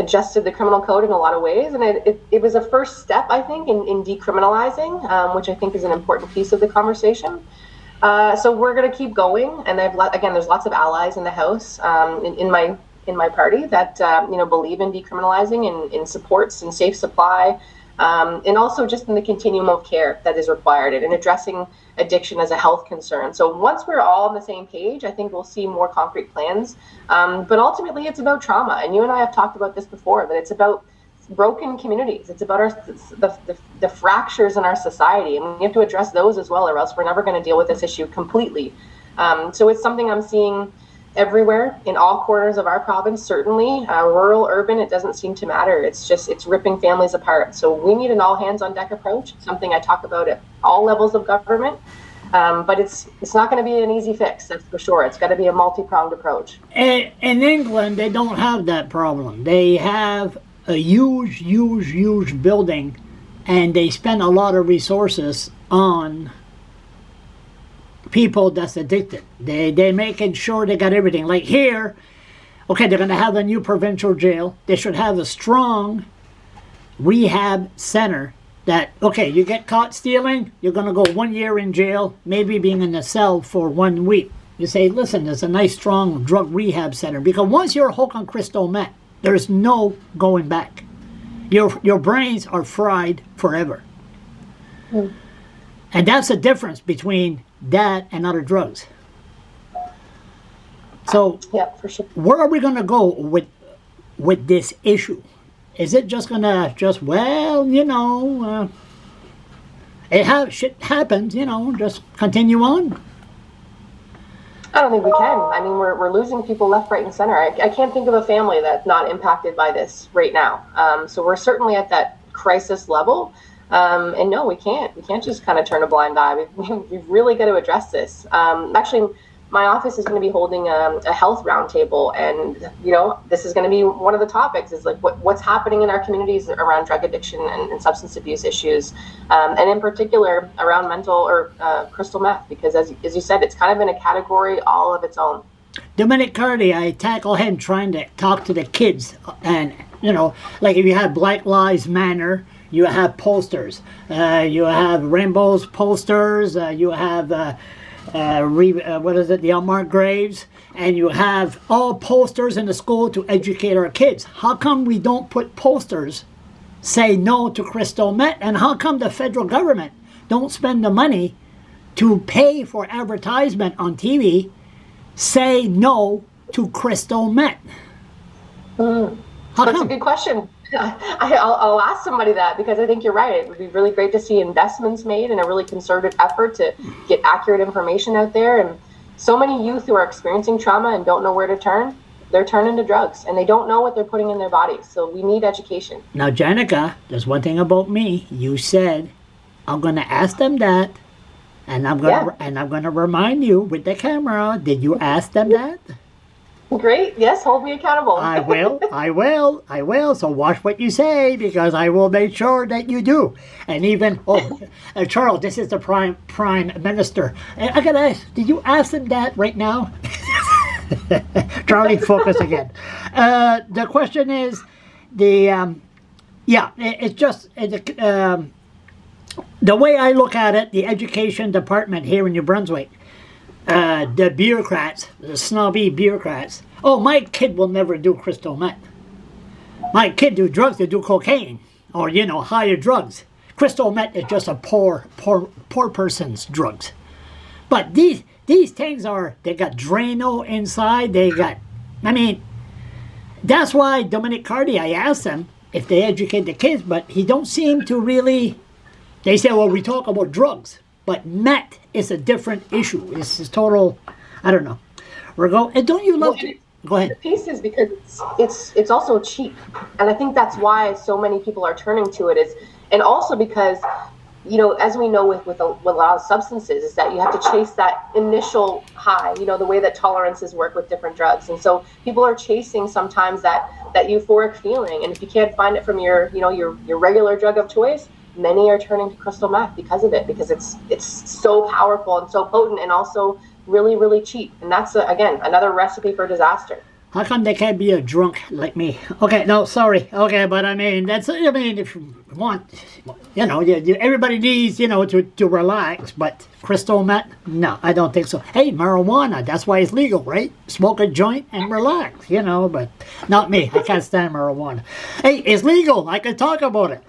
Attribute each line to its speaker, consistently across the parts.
Speaker 1: adjusted the criminal code in a lot of ways, and it was a first step, I think, in decriminalizing, which I think is an important piece of the conversation. So we're going to keep going, and there's lots of allies in the House in my party that believe in decriminalizing and in supports and safe supply, and also just in the continuum of care that is required and in addressing addiction as a health concern. So once we're all on the same page, I think we'll see more concrete plans. But ultimately, it's about trauma, and you and I have talked about this before. That it's about broken communities. It's about the fractures in our society, and we have to address those as well, or else we're never going to deal with this issue completely. So it's something I'm seeing everywhere in all corners of our province, certainly rural, urban, it doesn't seem to matter. It's ripping families apart. So we need an all hands on deck approach, something I talk about at all levels of government. But it's not going to be an easy fix, that's for sure. It's got to be a multi-pronged approach.
Speaker 2: In England, they don't have that problem. They have a huge building, and they spend a lot of resources on people that's addicted. They're making sure they got everything. Like here, okay, they're going to have a new provincial jail. They should have a strong rehab center that, okay, you get caught stealing, you're going to go 1 year in jail, maybe being in a cell for 1 week. You say, listen, there's a nice strong drug rehab center, because once you're hooked on crystal meth, there's no going back. Your brains are fried forever. Mm. And that's the difference between that and other drugs. So,
Speaker 1: yeah, for sure.
Speaker 2: Where are we going to go with this issue? Is it just going to shit happens, just continue on?
Speaker 1: I don't think we can. I mean, we're losing people left, right, and center. I can't think of a family that's not impacted by this right now. So we're certainly at that crisis level. And no, we can't. We can't just kind of turn a blind eye. We've really got to address this. Actually, my office is going to be holding a health roundtable, and this is going to be one of the topics. Is like what's happening in our communities around drug addiction and substance abuse issues, and in particular around mental or crystal meth, because as you said, it's kind of in a category all of its own.
Speaker 2: Dominic Carty, I tackle him trying to talk to the kids, and like if you have Black Lives Matter, you have posters, you have rainbows posters, you have the unmarked graves, and you have all posters in the school to educate our kids. How come we don't put posters say no to crystal meth, and how come the federal government don't spend the money to pay for advertisement on TV say no to crystal meth?
Speaker 1: That's a good question. I'll ask somebody that, because I think you're right. It would be really great to see investments made and a really concerted effort to get accurate information out there. And so many youth who are experiencing trauma and don't know where to turn, they're turning to drugs, and they don't know what they're putting in their bodies. So we need education.
Speaker 2: Now, Janica, there's one thing about me. You said I'm going to ask them that, and I'm going to remind you with the camera. Did you ask them that?
Speaker 1: Great. Yes, hold me accountable.
Speaker 2: I will. So watch what you say, because I will make sure that you do. And even, Charles, this is the prime minister. I got to ask, did you ask him that right now? Charlie, focus again. The question is, it's just, the way I look at it, the education department here in New Brunswick, the bureaucrats, the snobby bureaucrats. Oh, my kid will never do crystal meth. My kid do drugs, they do cocaine, or higher drugs. Crystal meth is just a poor person's drugs. But these things they got Drano inside. That's why Dominic Carty, I asked him if they educate the kids, but he don't seem to really. They say, well, we talk about drugs. But meth is a different issue. It's total, I don't know. Don't you love to? Go ahead.
Speaker 1: The piece is because it's also cheap. And I think that's why so many people are turning to it. And also because, as we know with a lot of substances, is that you have to chase that initial high, the way that tolerances work with different drugs. And so people are chasing sometimes that euphoric feeling. And if you can't find it from your regular drug of choice, many are turning to crystal meth because of it, because it's so powerful and so potent and also really, really cheap. And that's, again, another recipe for disaster.
Speaker 2: How come they can't be a drunk like me? Okay, no, sorry. Okay, but I mean, if you want, everybody needs, to relax, but crystal meth? No, I don't think so. Hey, marijuana, that's why it's legal, right? Smoke a joint and relax, but not me. I can't stand marijuana. Hey, it's legal. I can talk about it.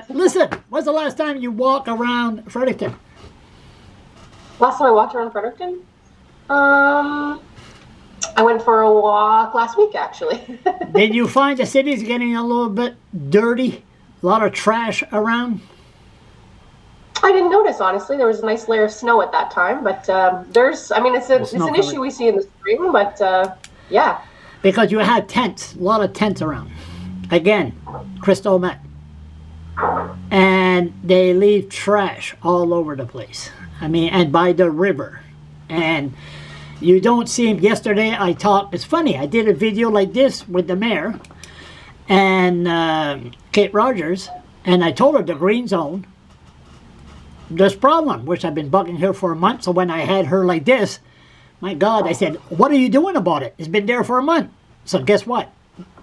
Speaker 2: Listen, when's the last time you walked around Fredericton?
Speaker 1: Last time I walked around Fredericton? I went for a walk last week, actually.
Speaker 2: Did you find the city's getting a little bit dirty? A lot of trash around?
Speaker 1: I didn't notice, honestly. There was a nice layer of snow at that time, but it's an issue we see in the spring, but yeah.
Speaker 2: Because you had tents, a lot of tents around. Again, crystal meth. And they leave trash all over the place. And by the river. And you don't see him. Yesterday it's funny, I did a video like this with the mayor and Kate Rogers, and I told her the green zone, this problem, which I've been bugging her for a month. So when I had her like this, my God, I said, what are you doing about it? It's been there for a month. So guess what?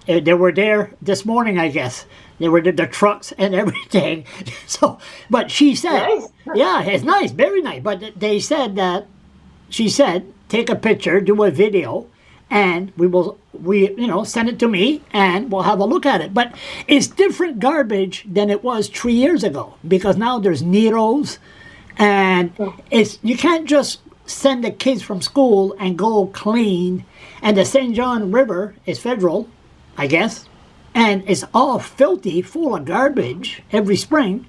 Speaker 2: They were there this morning, I guess. They were the trucks and everything. So, but she said, nice. Yeah, it's nice, very nice. But they said that, she said, take a picture, do a video, and send it to me, and we'll have a look at it. But it's different garbage than it was 3 years ago, because now there's needles, and you can't just send the kids from school and go clean. And the St. John River is federal, I guess, and it's all filthy, full of garbage every spring.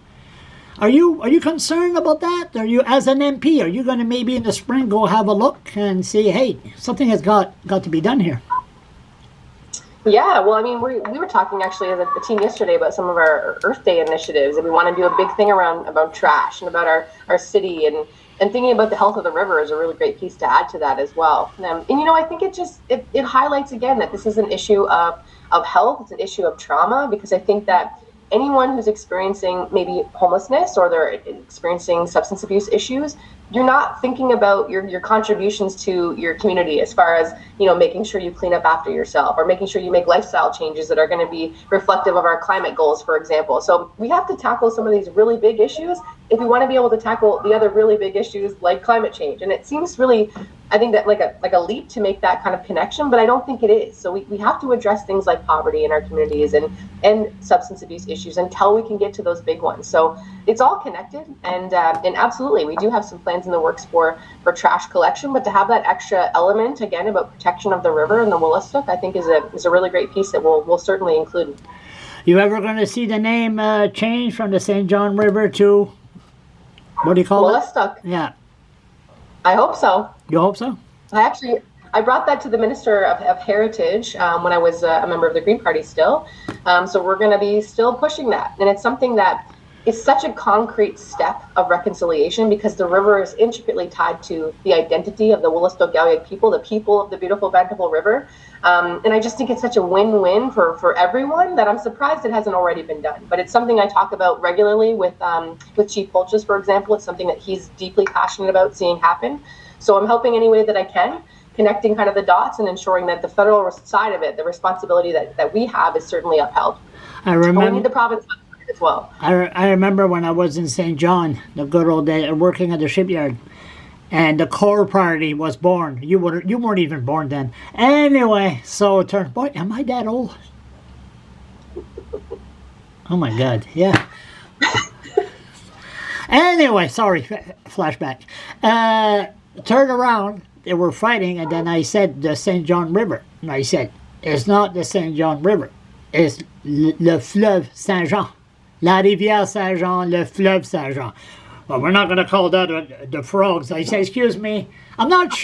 Speaker 2: Are you concerned about that? Are you, as an MP, are you going to maybe in the spring go have a look and see, hey, something has got to be done here?
Speaker 1: Yeah, well, we were talking actually as a team yesterday about some of our Earth Day initiatives, and we want to do a big thing about trash and about our city, and thinking about the health of the river is a really great piece to add to that as well. And I think it highlights again that this is an issue of health, it's an issue of trauma, because I think that anyone who's experiencing maybe homelessness or they're experiencing substance abuse issues, you're not thinking about your contributions to your community as far as, making sure you clean up after yourself or making sure you make lifestyle changes that are going to be reflective of our climate goals, for example. So we have to tackle some of these really big issues if we want to be able to tackle the other really big issues like climate change. And it seems really, I think that like a leap to make that kind of connection, but I don't think it is. So we have to address things like poverty in our communities and substance abuse issues until we can get to those big ones. So it's all connected, and absolutely, we do have some plans in the works for trash collection, but to have that extra element again about protection of the river and the Willistook, I think is a really great piece that we'll certainly include.
Speaker 2: You ever going to see the name change from the St. John River to, what do you call
Speaker 1: Willistook?
Speaker 2: Yeah.
Speaker 1: I hope so.
Speaker 2: You hope so?
Speaker 1: I brought that to the Minister of Heritage when I was a member of the Green Party still. So we're going to be still pushing that. And it's something that is such a concrete step of reconciliation, because the river is intricately tied to the identity of the Willistook people, the people of the beautiful Bountiful River. And I just think it's such a win-win for everyone that I'm surprised it hasn't already been done. But it's something I talk about regularly with Chief Polches, for example. It's something that he's deeply passionate about seeing happen. So I'm helping any way that I can, connecting kind of the dots and ensuring that the federal side of it, the responsibility that we have, is certainly upheld.
Speaker 2: I remember.
Speaker 1: But we need the province as well.
Speaker 2: I remember when I was in St. John, the good old day, working at the shipyard, and the Core Party was born. You weren't even born then. Anyway, so it turned, boy, am I that old? Oh my God, yeah. Anyway, sorry, flashback. Turned around, they were fighting, and then I said the St. John River. And I said, it's not the St. John River, it's le fleuve Saint-Jean. La rivière Saint-Jean, le fleuve Saint-Jean. Well, we're not going to call that the frogs. I say, excuse me, I'm not sure.